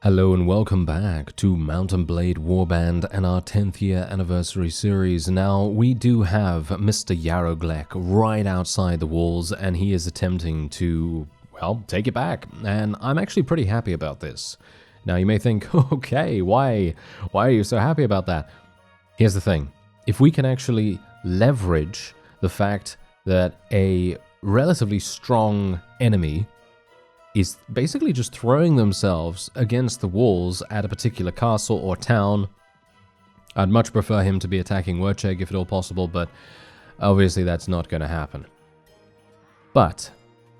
Hello and welcome back to Mountain Blade Warband and our 10th year anniversary series. Now, we do have Mr. Yaroglek right outside the walls, and he is attempting to, well, take it back. And I'm actually pretty happy about this. Now, you may think, okay, why are you so happy about that? Here's the thing. If we can actually leverage the fact that a relatively strong enemy is basically just throwing themselves against the walls at a particular castle or town. I'd much prefer him to be attacking retake if at all possible, but obviously that's not going to happen. But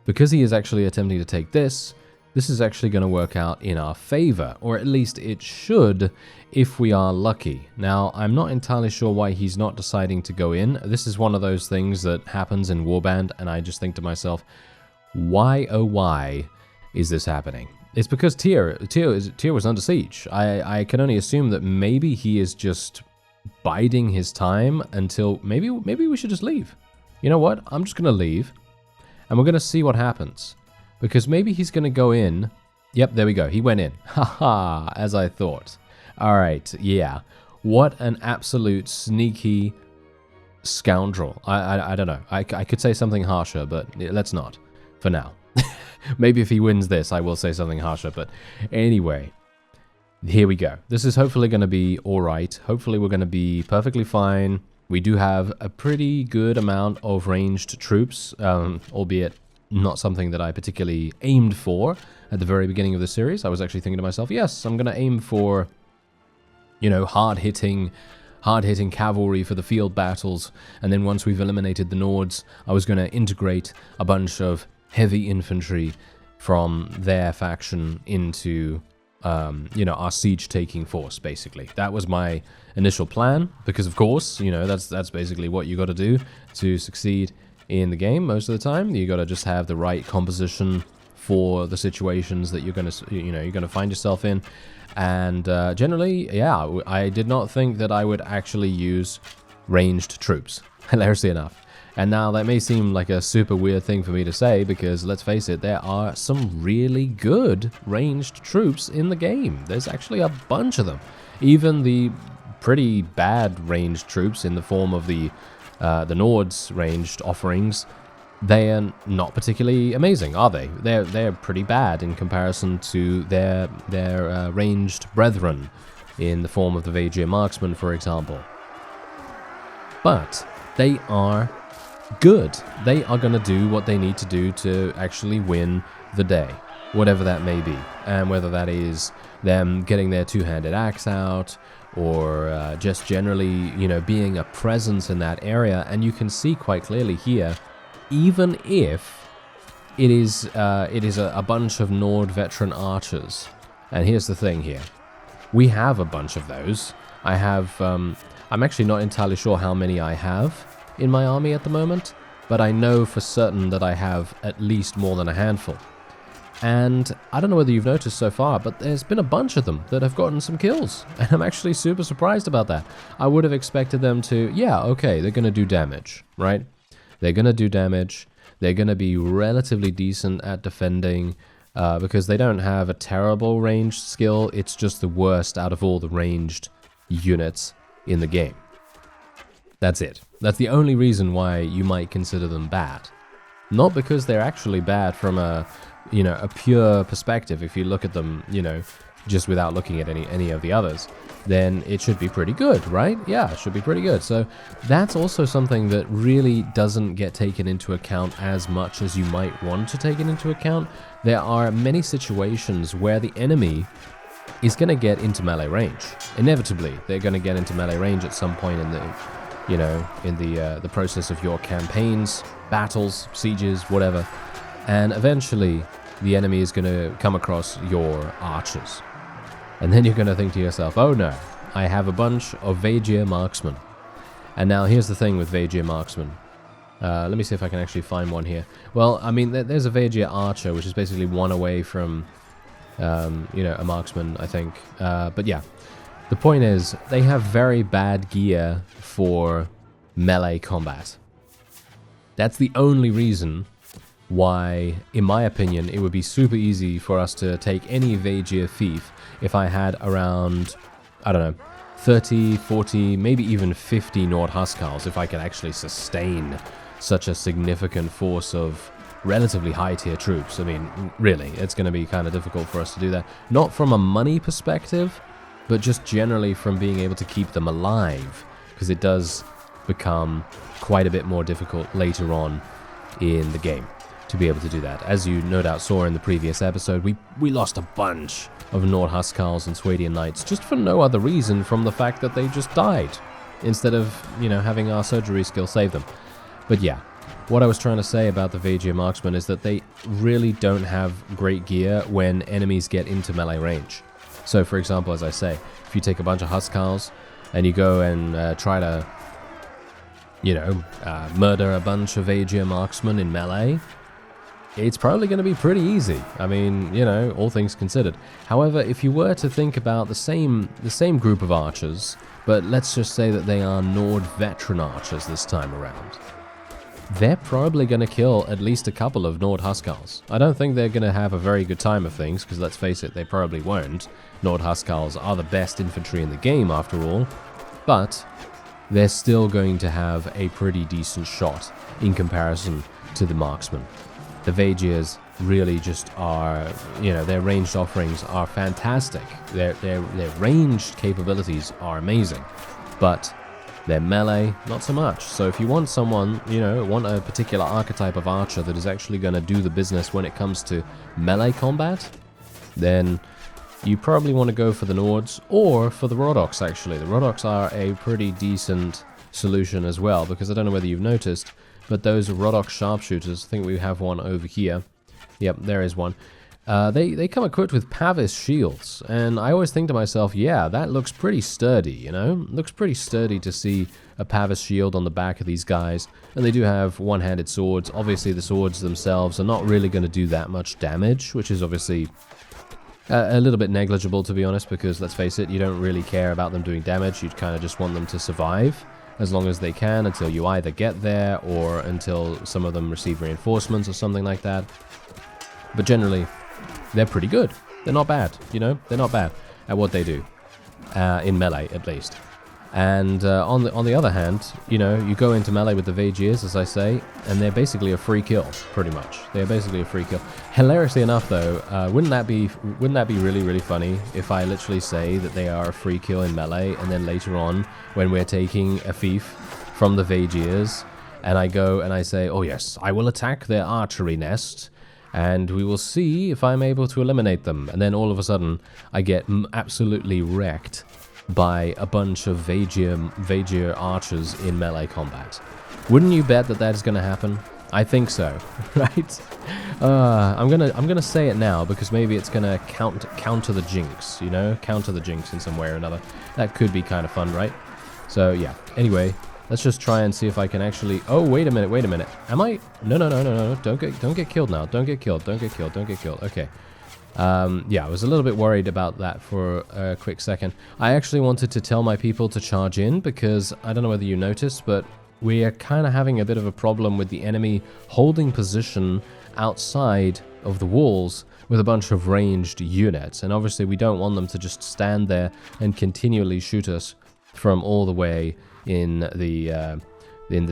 because he is actually attempting to take this is actually going to work out in our favor, or at least it should if we are lucky. Now, I'm not entirely sure why he's not deciding to go in. This is one of those things that happens in Warband, and I just think to myself, why oh why is this happening? It's because tihr was under siege. I can only assume that maybe he is just biding his time until maybe we should just leave. You know what? I'm just gonna leave, and we're gonna see what happens. Because maybe he's gonna go in. Yep, there we go. He went in. Haha, as I thought. All right, yeah. What an absolute sneaky scoundrel. I don't know. I could say something harsher, but let's not for now. Maybe if he wins this, I will say something harsher, but anyway, here we go. This is hopefully going to be alright. Hopefully we're going to be perfectly fine. We do have a pretty good amount of ranged troops, albeit not something that I particularly aimed for at the very beginning of the series. I was actually thinking to myself, yes, I'm going to aim for, you know, hard-hitting cavalry for the field battles, and then once we've eliminated the Nords, I was going to integrate a bunch of heavy infantry from their faction into, you know, our siege-taking force, basically. That was my initial plan, because of course, you know, that's basically what you got to do to succeed in the game most of the time. You got to just have the right composition for the situations that you're going to find yourself in. And generally, yeah, I did not think that I would actually use ranged troops, hilariously enough. And now that may seem like a super weird thing for me to say, because let's face it, there are some really good ranged troops in the game. There's actually a bunch of them. Even the pretty bad ranged troops in the form of the Nords ranged offerings, they are not particularly amazing, are they? They're pretty bad in comparison to their ranged brethren in the form of the vassal marksmen, for example. But they are good. They are going to do what they need to do to actually win the day, whatever that may be. And whether that is them getting their two-handed axe out, or just generally, you know, being a presence in that area. And you can see quite clearly here, even if it is a bunch of Nord veteran archers. And here's the thing here. We have a bunch of those. I have, I'm actually not entirely sure how many I have in my army at the moment, but I know for certain that I have at least more than a handful. And I don't know whether you've noticed so far, but there's been a bunch of them that have gotten some kills, and I'm actually super surprised about that. I would have expected them to, yeah, okay, they're going to do damage, right? They're going to do damage. They're going to be relatively decent at defending, because they don't have a terrible ranged skill. It's just the worst out of all the ranged units in the game. That's it. That's the only reason why you might consider them bad. Not because they're actually bad from a, you know, a pure perspective. If you look at them, you know, just without looking at any of the others, then it should be pretty good, right? Yeah, it should be pretty good. So that's also something that really doesn't get taken into account as much as you might want to take it into account. There are many situations where the enemy is going to get into melee range. Inevitably, they're going to get into melee range at some point in the, you know, in the process of your campaigns, battles, sieges, whatever. And eventually, the enemy is going to come across your archers. And then you're going to think to yourself, oh no, I have a bunch of vassal marksmen. And now here's the thing with vassal marksmen. Let me see if I can actually find one here. Well, I mean, there's a vassal archer, which is basically one away from, you know, a marksman, I think. But yeah, the point is, they have very bad gear for melee combat. That's the only reason why, in my opinion, it would be super easy for us to take any Vaegir fief if I had around, I don't know, 30, 40, maybe even 50 Nord Huskarls, if I could actually sustain such a significant force of relatively high tier troops. I mean, really, it's going to be kind of difficult for us to do that. Not from a money perspective, but just generally from being able to keep them alive, because it does become quite a bit more difficult later on in the game to be able to do that. As you no doubt saw in the previous episode, we lost a bunch of Nord Huskarls and Swadian Knights just for no other reason from the fact that they just died, instead of, you know, having our surgery skill save them. But yeah, what I was trying to say about the Vaegir marksmen is that they really don't have great gear when enemies get into melee range. So for example, as I say, if you take a bunch of Huskarls and you go and try to, you know, murder a bunch of Vaegir marksmen in melee, it's probably going to be pretty easy. I mean, you know, all things considered. However, if you were to think about the same group of archers, but let's just say that they are Nord veteran archers this time around, they're probably going to kill at least a couple of Nord Huskarls. I don't think they're going to have a very good time of things, because let's face it, they probably won't. Nord Huskarls are the best infantry in the game after all, but they're still going to have a pretty decent shot in comparison to the marksmen. The Vaegirs really just are, you know, their ranged offerings are fantastic. Their ranged capabilities are amazing, but their melee, not so much. So if you want someone, you know, want a particular archetype of archer that is actually going to do the business when it comes to melee combat, then you probably want to go for the Nords or for the Rodoks, actually. The Rodoks are a pretty decent solution as well, because I don't know whether you've noticed, but those Rodok sharpshooters, I think we have one over here. Yep, there is one. They come equipped with Pavis shields, and I always think to myself, yeah, that looks pretty sturdy, you know? It looks pretty sturdy to see a Pavis shield on the back of these guys, and they do have one-handed swords. Obviously, the swords themselves are not really going to do that much damage, which is obviously a little bit negligible, to be honest, because let's face it, you don't really care about them doing damage. You kind of just want them to survive as long as they can until you either get there or until some of them receive reinforcements or something like that. But generally, they're pretty good. They're not bad, you know? They're not bad at what they do, in melee at least. And on the other hand, you know, you go into melee with the Vaegirs, as I say, and they're basically a free kill, pretty much. They're basically a free kill. Hilariously enough, though, wouldn't that be really, really funny if I literally say that they are a free kill in melee, and then later on, when we're taking a fief from the Vaegirs, and I go and I say, oh yes, I will attack their archery nest, and we will see if I'm able to eliminate them. And then all of a sudden, I get absolutely wrecked by a bunch of Vaegir archers in melee combat. Wouldn't you bet that that is going to happen? I think so, right? I'm gonna say it now because maybe it's gonna counter the jinx, you know, counter the jinx in some way or another. That could be kind of fun, right? So yeah. Anyway, let's just try and see if I can actually. Oh, wait a minute. Am I? No. Don't get killed now. Don't get killed. Okay. Yeah, I was a little bit worried about that for a quick second. I actually wanted to tell my people to charge in because I don't know whether you noticed, but we are kind of having a bit of a problem with the enemy holding position outside of the walls with a bunch of ranged units. And obviously we don't want them to just stand there and continually shoot us from all the way in the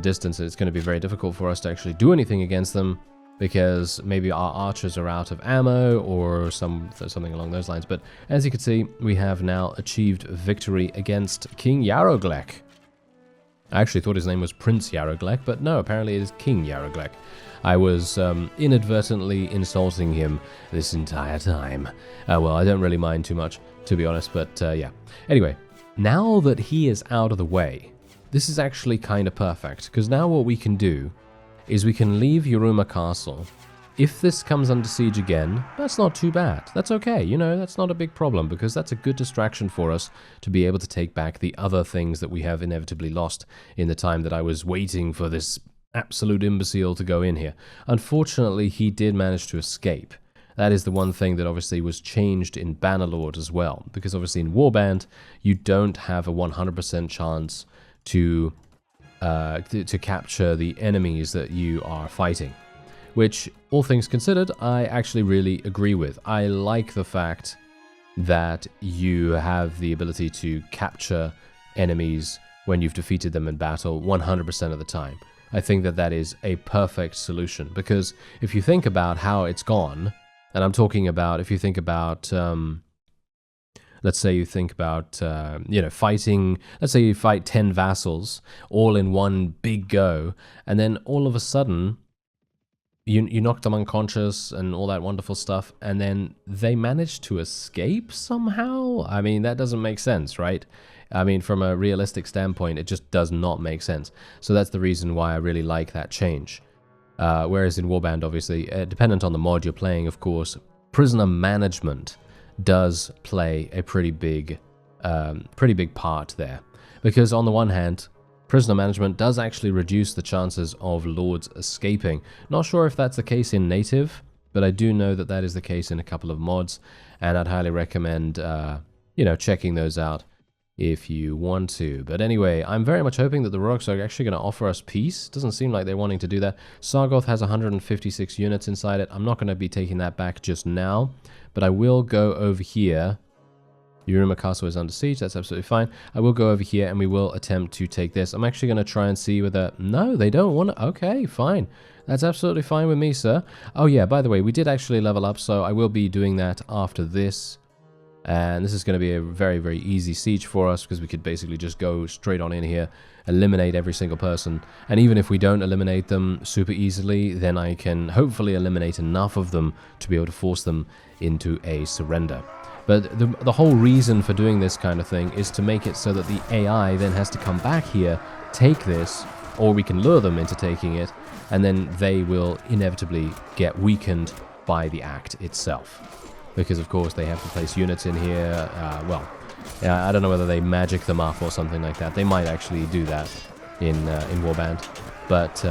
distance. It's going to be very difficult for us to actually do anything against them, because maybe our archers are out of ammo or something along those lines. But as you can see, we have now achieved victory against King Yaroglek. I actually thought his name was Prince Yaroglek, but no, apparently it is King Yaroglek. I was inadvertently insulting him this entire time. Well, I don't really mind too much, to be honest, but yeah. Anyway, now that he is out of the way, this is actually kind of perfect, because now what we can do is we can leave Yuruma Castle. If this comes under siege again, that's not too bad. That's okay, you know, that's not a big problem, because that's a good distraction for us to be able to take back the other things that we have inevitably lost in the time that I was waiting for this absolute imbecile to go in here. Unfortunately, he did manage to escape. That is the one thing that obviously was changed in Bannerlord as well, because obviously in Warband, you don't have a 100% chance to capture the enemies that you are fighting. which, all things considered, I actually really agree with. I like the fact that you have the ability to capture enemies when you've defeated them in battle 100% of the time. I think that that is a perfect solution, because if you think about how it's gone, and I'm talking about if you think about, let's say you think about, fighting, let's say you fight 10 vassals all in one big go, and then all of a sudden, you knock them unconscious and all that wonderful stuff, and then they manage to escape somehow? I mean, that doesn't make sense, right? I mean, from a realistic standpoint, it just does not make sense. So that's the reason why I really like that change. Whereas in Warband, obviously, dependent on the mod you're playing, of course, prisoner management does play a pretty big part there. Because on the one hand, prisoner management does actually reduce the chances of lords escaping. Not sure if that's the case in native, but I do know that that is the case in a couple of mods, and I'd highly recommend, checking those out if you want to. But anyway, I'm very much hoping that the Rocks are actually going to offer us peace. Doesn't seem like they're wanting to do that. Sargoth has 156 units inside it. I'm not going to be taking that back just now, but I will go over here. Uruma Castle is under siege. That's absolutely fine. I will go over here and we will attempt to take this. I'm actually going to try and see whether... No, they don't want to... Okay, fine. That's absolutely fine with me, sir. Oh yeah, by the way, we did actually level up, so I will be doing that after this. And this is going to be a very, very easy siege for us, because we could basically just go straight on in here, eliminate every single person. And even if we don't eliminate them super easily, then I can hopefully eliminate enough of them to be able to force them into a surrender. But the whole reason for doing this kind of thing is to make it so that the AI then has to come back here, take this, or we can lure them into taking it, and then they will inevitably get weakened by the act itself. Because, of course, they have to place units in here. I don't know whether they magic them up or something like that. They might actually do that in Warband. But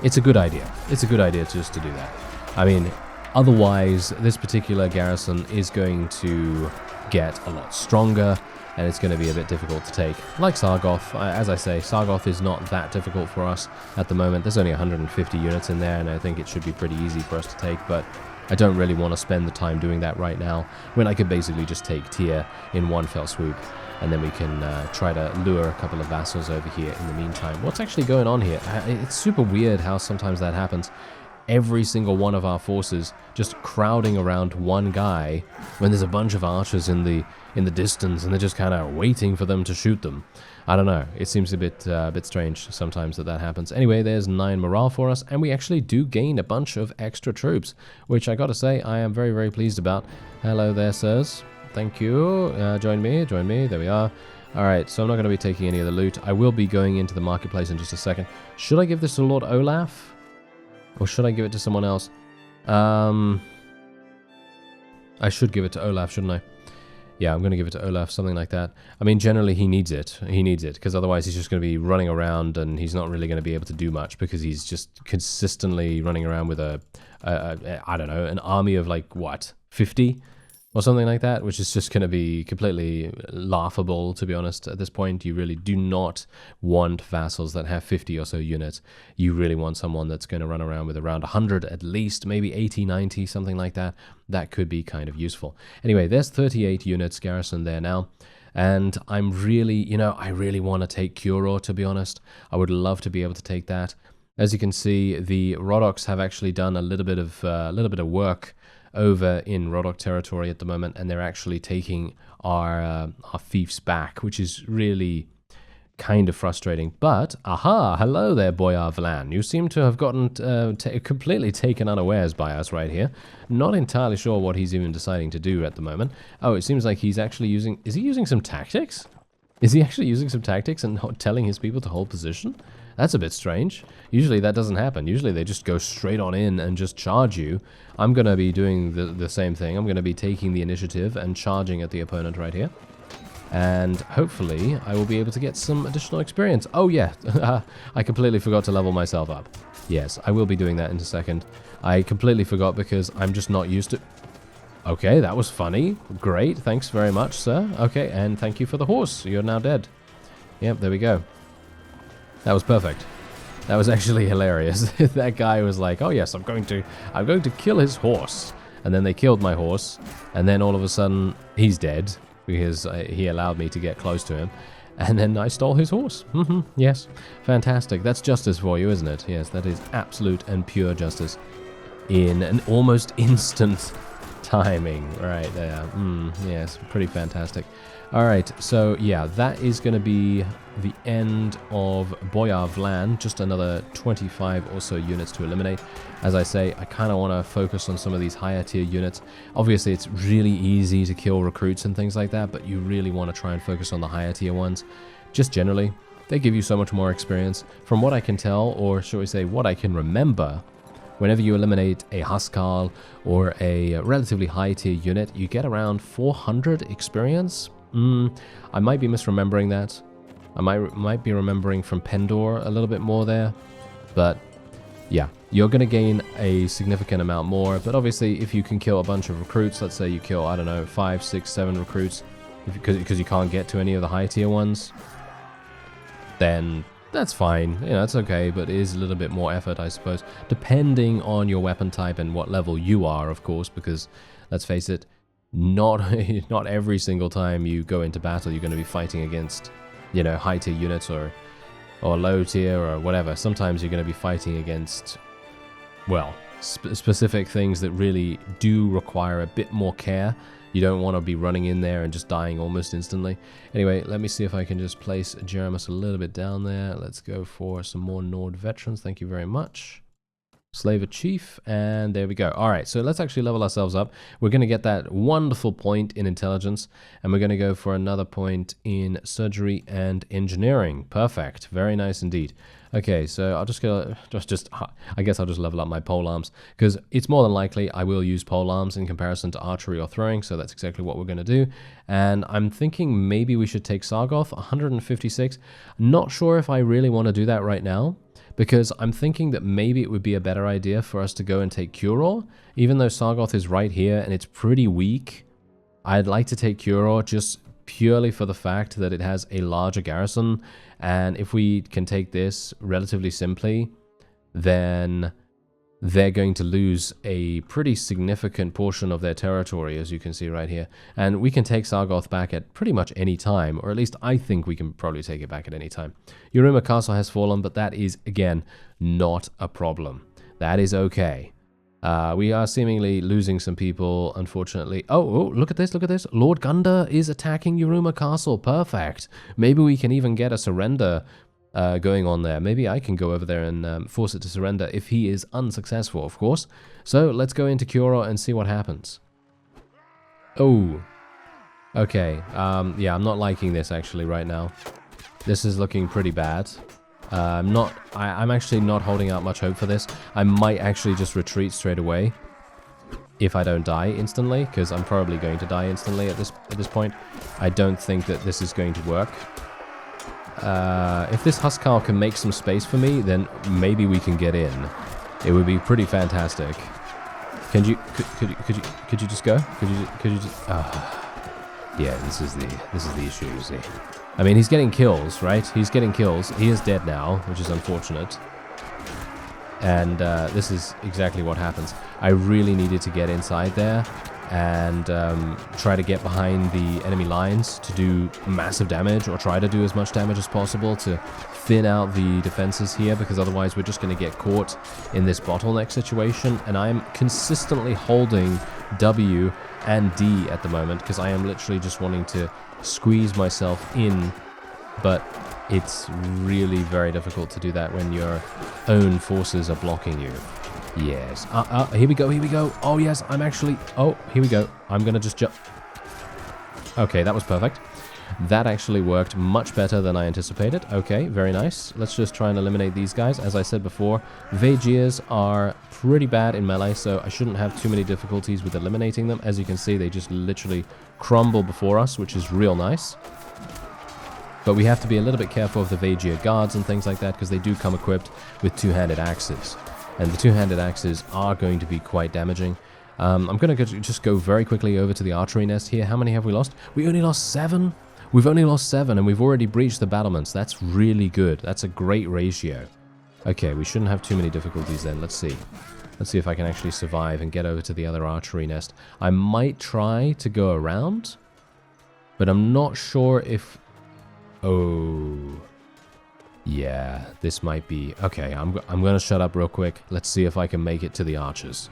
it's a good idea. It's a good idea just to do that. I mean, otherwise, this particular garrison is going to get a lot stronger, and it's going to be a bit difficult to take. Like Sargoth, as I say, Sargoth is not that difficult for us at the moment. There's only 150 units in there, and I think it should be pretty easy for us to take, but I don't really want to spend the time doing that right now, when I could basically just take tihr in one fell swoop, and then we can try to lure a couple of vassals over here in the meantime. What's actually going on here? It's super weird how sometimes that happens. Every single one of our forces just crowding around one guy when there's a bunch of archers in the distance, and they're just kind of waiting for them to shoot them. I don't know. It seems a bit strange sometimes that happens. Anyway, there's 9 morale for us, and we actually do gain a bunch of extra troops, which I gotta say I am very, very pleased about. Hello there, sirs. Thank you. Join me. There we are. Alright, so I'm not going to be taking any of the loot. I will be going into the marketplace in just a second. Should I give this to Lord Olaf? Or should I give it to someone else? I should give it to Olaf, shouldn't I? Yeah, I'm going to give it to Olaf, something like that. I mean, generally he needs it. He needs it, because otherwise he's just going to be running around, and he's not really going to be able to do much, because he's just consistently running around with I don't know, an army of like, what, 50? Or something like that, which is just going to be completely laughable, to be honest. At this point, you really do not want vassals that have 50 or so units. You really want someone that's going to run around with around 100 at least, maybe 80, 90, something like that. That could be kind of useful. Anyway, there's 38 units garrisoned there now. And I'm really, I really want to take Curaw, to be honest. I would love to be able to take that. As you can see, the Roddoks have actually done a little bit of work over in Rodok territory at the moment, and they're actually taking our fiefs back, which is really kind of frustrating. But, aha, hello there, boyar vlan. You seem to have gotten completely taken unawares by us right here. Not entirely sure what he's even deciding to do at the moment. Oh, it seems like he's actually using... Is he using some tactics? Is he actually using some tactics and telling his people to hold position? That's a bit strange. Usually that doesn't happen. Usually they just go straight on in and just charge you. I'm going to be doing the same thing. I'm going to be taking the initiative and charging at the opponent right here. And hopefully I will be able to get some additional experience. Oh yeah, I completely forgot to level myself up. Yes, I will be doing that in a second. I completely forgot because I'm just not used to... Okay, that was funny. Great, thanks very much, sir. Okay, and thank you for the horse. You're now dead. Yep, there we go. That was perfect. That was actually hilarious. That guy was like, "Oh yes, I'm going to kill his horse," and then they killed my horse, and then all of a sudden he's dead because he allowed me to get close to him, and then I stole his horse. Yes, fantastic. That's justice for you, isn't it? Yes, that is absolute and pure justice in an almost instant timing right there. Yes, pretty fantastic. All right, so yeah, that is going to be the end of Boyar Vlan. Just another 25 or so units to eliminate. As I say, I kind of want to focus on some of these higher tier units. Obviously, it's really easy to kill recruits and things like that, but you really want to try and focus on the higher tier ones. Just generally, they give you so much more experience. From what I can tell, or shall we say what I can remember, whenever you eliminate a Huskal or a relatively high tier unit, you get around 400 experience. I might be misremembering that. I might be remembering from Pendor a little bit more there. But yeah, you're going to gain a significant amount more. But obviously, if you can kill a bunch of recruits, let's say you kill, I don't know, 5, 6, 7 recruits, because you can't get to any of the high tier ones, then that's fine. You know, it's okay, but it is a little bit more effort, I suppose, depending on your weapon type and what level you are, of course, because let's face it, not every single time you go into battle you're going to be fighting against, you know, high tier units or low tier or whatever. Sometimes you're going to be fighting against, well, specific things that really do require a bit more care. You don't want to be running in there and just dying almost instantly. Anyway, let me see if I can just place Jeremus a little bit down there. Let's go for some more Nord veterans. Thank you very much. Slaver Chief, and there we go. All right, so let's actually level ourselves up. We're going to get that wonderful point in intelligence, and we're going to go for another point in surgery and engineering. Perfect. Very nice indeed. Okay, so I'll just go, I guess I'll just level up my pole arms, because it's more than likely I will use pole arms in comparison to archery or throwing, so that's exactly what we're going to do. And I'm thinking maybe we should take Sargoth, 156. Not sure if I really want to do that right now, because I'm thinking that maybe it would be a better idea for us to go and take curaw. Even though Sargoth is right here and it's pretty weak, I'd like to take curaw just purely for the fact that it has a larger garrison, and if we can take this relatively simply, then they're going to lose a pretty significant portion of their territory, as you can see right here. And we can take Sargoth back at pretty much any time, or at least I think we can probably take it back at any time. Yoruma Castle has fallen, but that is, again, not a problem. That is okay. We are seemingly losing some people, unfortunately. Oh, look at this, look at this. Lord Gunda is attacking Yoruma Castle. Perfect. Maybe we can even get a surrender going on there. Maybe I can go over there and force it to surrender if he is unsuccessful, of course. So let's go into curaw and see what happens. Oh, okay. Yeah, I'm not liking this actually right now. This is looking pretty bad. I'm actually not holding out much hope for this. I might actually just retreat straight away if I don't die instantly, because I'm probably going to die instantly at this point. I don't think that this is going to work. If this Huskal can make some space for me, then maybe we can get in. It would be pretty fantastic. Could you just go? Could you just? Yeah, this is the issue. You see, I mean, he's getting kills, right? He's getting kills. He is dead now, which is unfortunate. And this is exactly what happens. I really needed to get inside there and try to get behind the enemy lines to do massive damage, or try to do as much damage as possible to thin out the defenses here, because otherwise we're just going to get caught in this bottleneck situation. And I'm consistently holding W and D at the moment because I am literally just wanting to squeeze myself in, but it's really very difficult to do that when your own forces are blocking you. Yes. Here we go, here we go. Oh, yes, I'm actually... Oh, here we go. I'm going to just jump. Okay, that was perfect. That actually worked much better than I anticipated. Okay, very nice. Let's just try and eliminate these guys. As I said before, Vagirs are pretty bad in melee, so I shouldn't have too many difficulties with eliminating them. As you can see, they just literally crumble before us, which is real nice. But we have to be a little bit careful of the Vagir guards and things like that, because they do come equipped with two-handed axes. And the two-handed axes are going to be quite damaging. I'm going to just go very quickly over to the archery nest here. How many have we lost? We only lost 7. We've only lost 7, and we've already breached the battlements. That's really good. That's a great ratio. Okay, we shouldn't have too many difficulties then. Let's see. Let's see if I can actually survive and get over to the other archery nest. I might try to go around, but I'm not sure if... Oh... Yeah, this might be... Okay, I'm going to shut up real quick. Let's see if I can make it to the archers.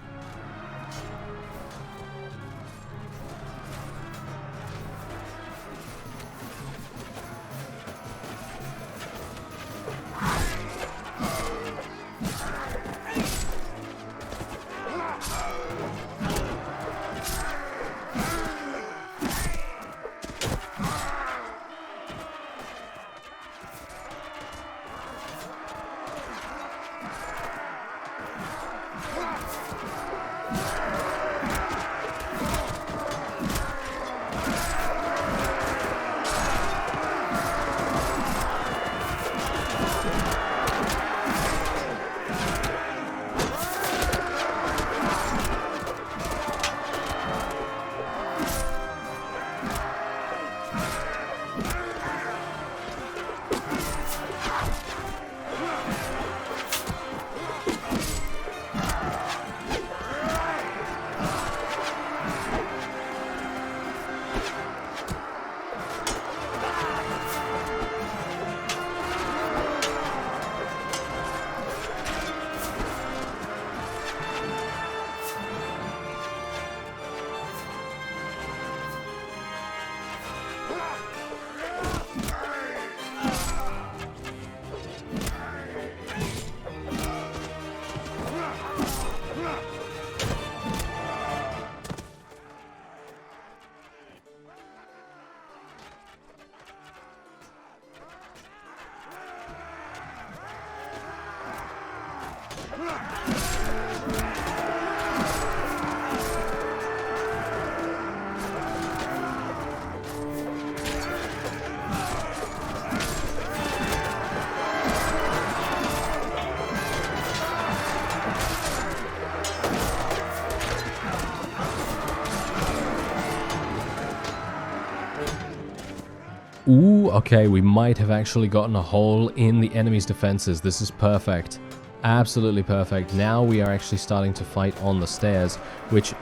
Ooh, okay, we might have actually gotten a hole in the enemy's defenses. This is perfect. Absolutely perfect. Now we are actually starting to fight on the stairs, which,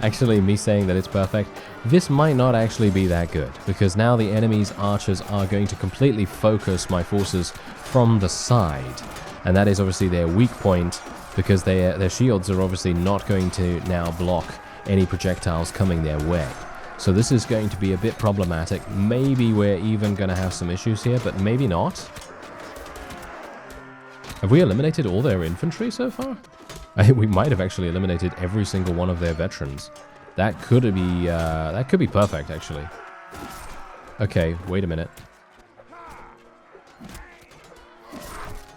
actually, me saying that it's perfect, this might not actually be that good, because now the enemy's archers are going to completely focus my forces from the side. And that is obviously their weak point, because their shields are obviously not going to now block any projectiles coming their way. So this is going to be a bit problematic. Maybe we're even going to have some issues here, but maybe not. Have we eliminated all their infantry so far? I think we might have actually eliminated every single one of their veterans. That could be perfect, actually. Okay, wait a minute.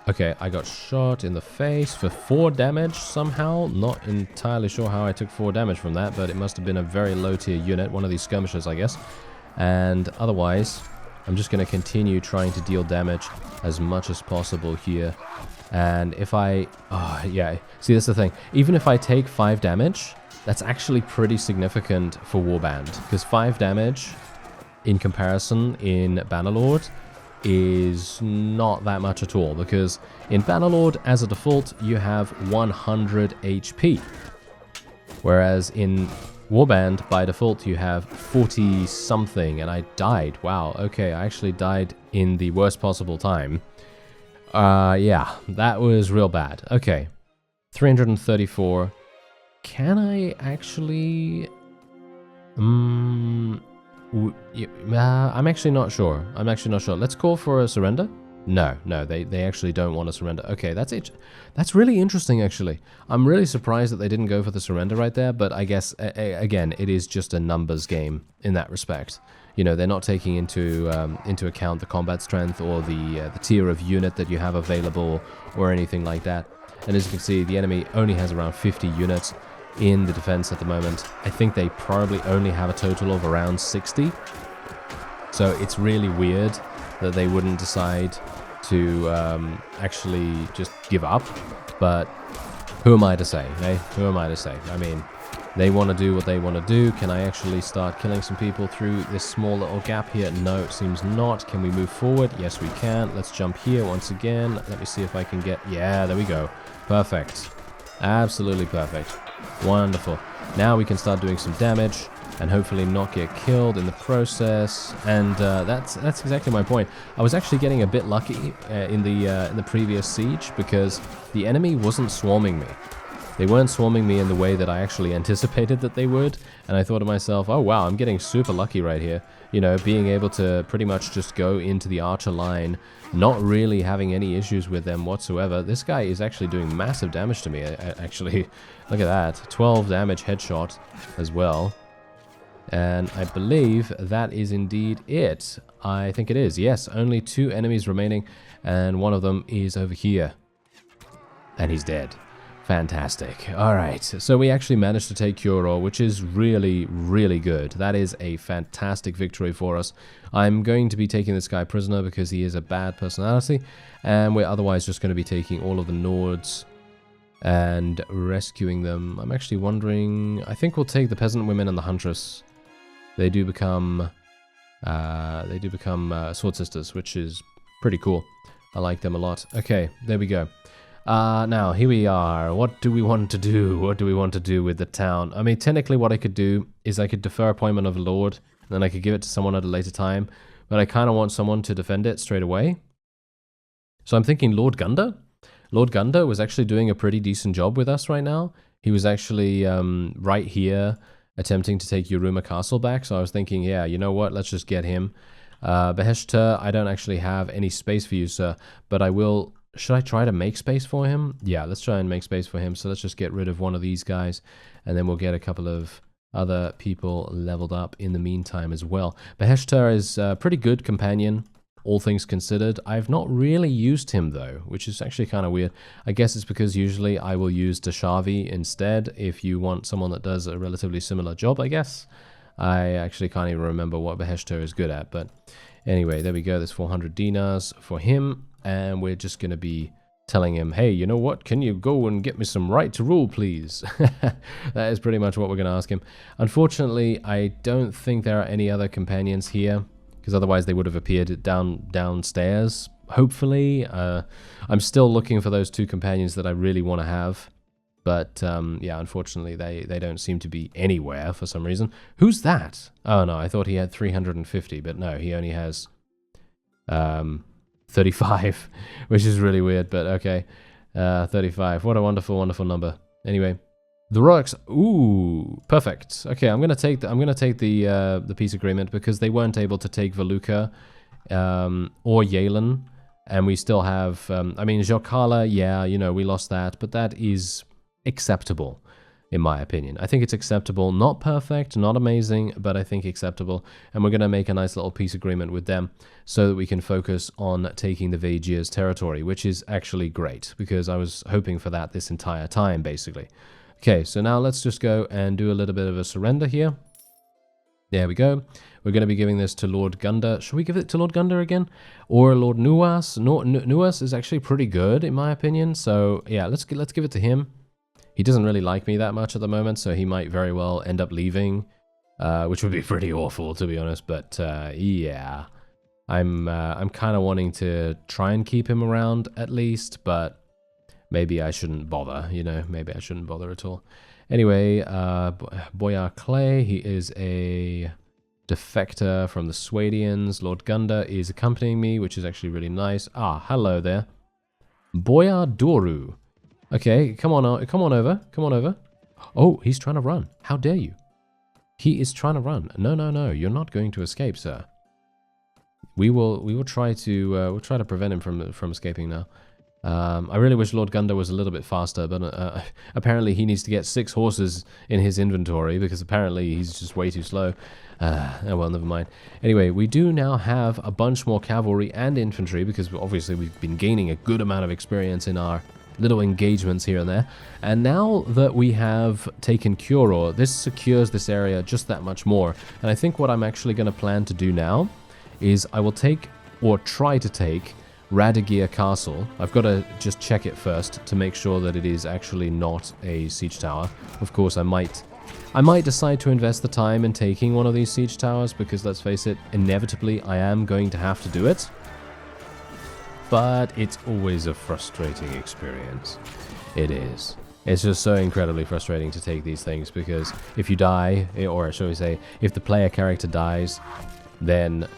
Okay, I got shot in the face for 4 damage somehow. Not entirely sure how I took 4 damage from that, but it must have been a very low tier unit, one of these skirmishers, I guess. And otherwise, I'm just going to continue trying to deal damage as much as possible here. And if I... Oh, yeah. See, that's the thing. Even if I take 5 damage, that's actually pretty significant for Warband. Because 5 damage, in comparison, in Bannerlord, is not that much at all, because in Bannerlord, as a default, you have 100 HP, whereas in Warband, by default, you have 40 something, and I died. Wow, okay, I actually died in the worst possible time. Yeah, that was real bad. Okay, 334. Can I actually... I'm actually not sure. Let's call for a surrender. No, they actually don't want to surrender. Okay, that's it. That's really interesting, actually. I'm really surprised that they didn't go for the surrender right there, but I guess, again, it is just a numbers game in that respect. You know, they're not taking into account the combat strength or the tier of unit that you have available or anything like that. And as you can see, the enemy only has around 50 units in the defense at the moment. I think they probably only have a total of around 60. So it's really weird that they wouldn't decide to actually just give up. But who am I to say, eh? Who am I to say? I mean, They want to do what they want to do. Can I actually start killing some people through this small little gap here? No, it seems not. Can we move forward? Yes, we can. Let's jump here once again. Let me see if I can get... Yeah, there we go. Perfect. Absolutely perfect. Wonderful. Now we can start doing some damage and hopefully not get killed in the process. And that's exactly my point. I was actually getting a bit lucky in the previous siege because the enemy wasn't swarming me. They weren't swarming me in the way that I actually anticipated that they would, and I thought to myself, oh wow, I'm getting super lucky right here. You know, being able to pretty much just go into the archer line, not really having any issues with them whatsoever. This guy is actually doing massive damage to me, actually. Look at that, 12 damage headshot as well. And I believe that is indeed it. I think it is, yes, only 2 enemies remaining, and one of them is over here. And he's dead. Fantastic. Alright, so we actually managed to take curaw, which is really, really good. That is a fantastic victory for us. I'm going to be taking this guy prisoner because he is a bad personality, and we're otherwise just going to be taking all of the Nords and rescuing them. I'm actually wondering... I think we'll take the peasant women and the huntress. They do become sword sisters, which is pretty cool. I like them a lot. Okay, there we go. Now, here we are. What do we want to do? What do we want to do with the town? I mean, technically what I could do is I could defer appointment of a lord, and then I could give it to someone at a later time, but I kind of want someone to defend it straight away. So I'm thinking Lord Gunda? Lord Gunda was actually doing a pretty decent job with us right now. He was actually right here attempting to take Yuruma Castle back, so I was thinking, yeah, you know what, let's just get him. Beheshta, I don't actually have any space for you, sir, but I will... Should I try to make space for him? Yeah, let's try and make space for him. So let's just get rid of one of these guys, and then we'll get a couple of other people leveled up in the meantime as well. Beheshta is a pretty good companion, all things considered. I've not really used him though, which is actually kind of weird. I guess it's because usually I will use Dashavi instead if you want someone that does a relatively similar job, I guess. I actually can't even remember what Beheshta is good at, but anyway, there we go. There's 400 dinars for him. And we're just going to be telling him, hey, you know what? Can you go and get me some right to rule, please? That is pretty much what we're going to ask him. Unfortunately, I don't think there are any other companions here, because otherwise they would have appeared downstairs, hopefully. I'm still looking for those 2 companions that I really want to have. But, yeah, unfortunately, they don't seem to be anywhere for some reason. Who's that? Oh, no, I thought he had 350, but no, he only has... 35, which is really weird, but okay. 35. What a wonderful, wonderful number. Anyway, the Royals. Ooh, perfect. Okay, I'm gonna take the peace agreement because they weren't able to take Valuka or Yalen, and we still have. I mean, Jokala. Yeah, you know, we lost that, but that is acceptable. In my opinion. I think it's acceptable, not perfect, not amazing, but I think acceptable. And we're going to make a nice little peace agreement with them so that we can focus on taking the Vajia's territory, which is actually great because I was hoping for that this entire time, basically. Okay, so now let's just go and do a little bit of a surrender here. There we go. We're going to be giving this to Lord Gunda. Should we give it to Lord Gunda again? Or Lord Nuas? Nuas is actually pretty good, in my opinion. So, yeah, let's give it to him. He doesn't really like me that much at the moment, so he might very well end up leaving, which would be pretty awful, to be honest. But yeah, I'm kind of wanting to try and keep him around at least, but maybe I shouldn't bother. You know, maybe I shouldn't bother at all. Anyway, Boyar Clay, he is a defector from the Swadians. Lord Gunda is accompanying me, which is actually really nice. Ah, hello there, Boyar Doru. Okay, come on over. Oh, he's trying to run. How dare you? He is trying to run. No, you're not going to escape, sir. We will try to prevent him from escaping now. I really wish Lord Gunda was a little bit faster, but apparently he needs to get 6 horses in his inventory because apparently he's just way too slow. Oh well, never mind. Anyway, we do now have a bunch more cavalry and infantry because obviously we've been gaining a good amount of experience in our little engagements here and there. And now that we have taken curaw, this secures this area just that much more. And I think what I'm actually going to plan to do now is I will take, or try to take, Radagir Castle. I've got to just check it first to make sure that it is actually not a siege tower. Of course, I might I might decide to invest the time in taking one of these siege towers, because let's face it, inevitably I am going to have to do it. But it's always a frustrating experience. It is. It's just so incredibly frustrating to take these things, because if you die, or shall we say, if the player character dies, then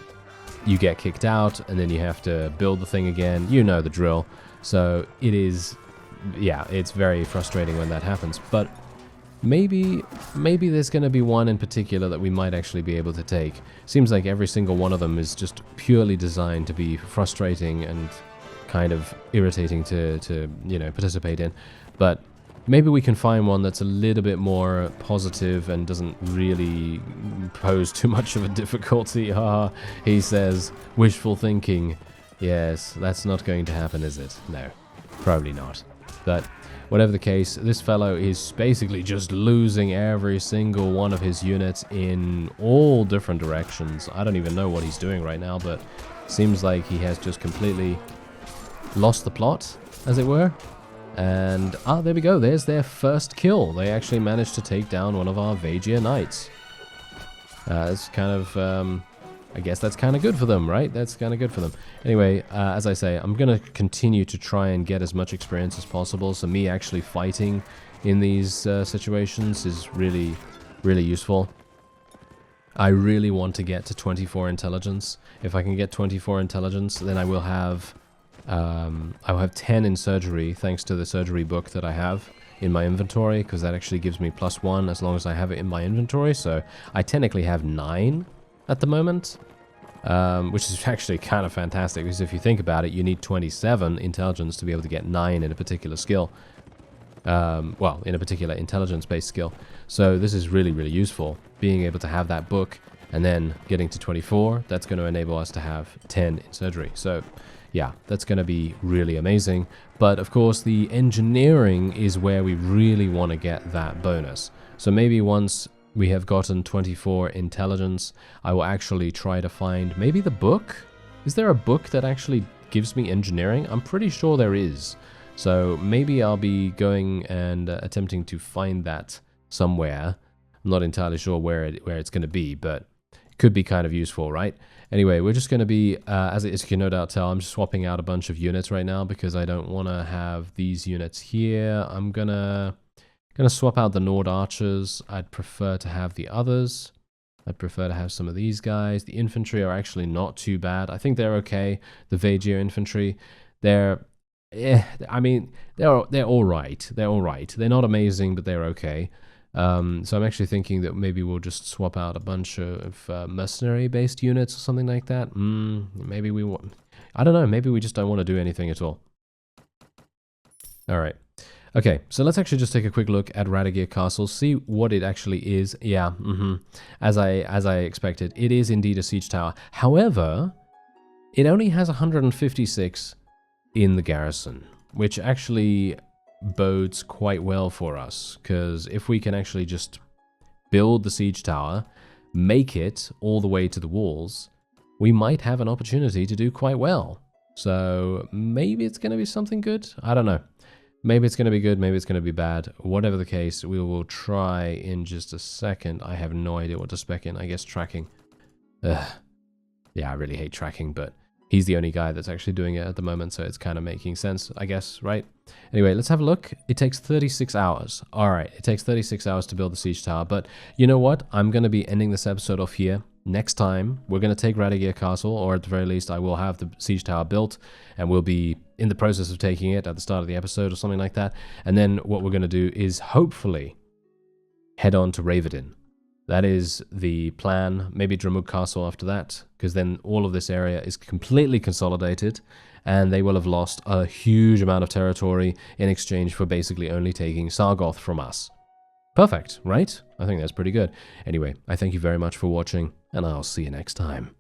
you get kicked out, and then you have to build the thing again. You know the drill. So it is, yeah, it's very frustrating when that happens. But maybe there's going to be one in particular that we might actually be able to take. Seems like every single one of them is just purely designed to be frustrating and kind of irritating to you know, participate in. But maybe we can find one that's a little bit more positive and doesn't really pose too much of a difficulty. Haha, he says, wishful thinking. Yes, that's not going to happen, is it? No, probably not. But whatever the case, this fellow is basically just losing every single one of his units in all different directions. I don't even know what he's doing right now, but seems like he has just completely lost the plot, as it were. And, there we go, there's their first kill. They actually managed to take down one of our Vassal knights. It's kind of, I guess that's kind of good for them, right? That's kind of good for them. Anyway, as I say, I'm going to continue to try and get as much experience as possible. So me actually fighting in these situations is really, really useful. I really want to get to 24 intelligence. If I can get 24 intelligence, then I will have 10 in surgery, thanks to the surgery book that I have in my inventory, because that actually gives me +1 as long as I have it in my inventory. So I technically have 9 at the moment, which is actually kind of fantastic, because if you think about it, you need 27 intelligence to be able to get 9 in a particular skill. Well, in a particular intelligence-based skill. So this is really, really useful, being able to have that book, and then getting to 24, that's going to enable us to have 10 in surgery. So yeah, that's going to be really amazing. But of course, the engineering is where we really want to get that bonus. So maybe once we have gotten 24 intelligence, I will actually try to find maybe the book. Is there a book that actually gives me engineering? I'm pretty sure there is. So maybe I'll be going and attempting to find that somewhere. I'm not entirely sure where it's going to be, but it could be kind of useful, right? Anyway, we're just going to be, as you can no doubt tell, I'm just swapping out a bunch of units right now because I don't want to have these units here. I'm gonna swap out the Nord archers. I'd prefer to have the others. I'd prefer to have some of these guys. The infantry are actually not too bad. I think they're okay. The Vassal infantry, I mean, they're all right. They're all right. They're not amazing, but they're okay. So I'm actually thinking that maybe we'll just swap out a bunch of mercenary-based units or something like that. Maybe we want... I don't know. Maybe we just don't want to do anything at all. All right. Okay, so let's actually just take a quick look at Radagir Castle, see what it actually is. Yeah, as I expected, it is indeed a siege tower. However, it only has 156 in the garrison, which actually bodes quite well for us, because if we can actually just build the siege tower, make it all the way to the walls, we might have an opportunity to do quite well. So maybe it's going to be something good. I don't know. Maybe it's going to be good, maybe it's going to be bad. Whatever the case, we will try in just a second. I have no idea what to spec in. I guess tracking. Yeah, I really hate tracking, but he's the only guy that's actually doing it at the moment, so it's kind of making sense, I guess, right? Anyway, let's have a look. It takes 36 hours. All right, it takes 36 hours to build the siege tower, but you know what? I'm going to be ending this episode off here. Next time, we're going to take Radagir Castle, or at the very least, I will have the siege tower built, and we'll be in the process of taking it at the start of the episode or something like that. And then what we're going to do is hopefully head on to Ravidin. That is the plan. Maybe Dramuk Castle after that, because then all of this area is completely consolidated, and they will have lost a huge amount of territory in exchange for basically only taking Sargoth from us. Perfect, right? I think that's pretty good. Anyway, I thank you very much for watching, and I'll see you next time.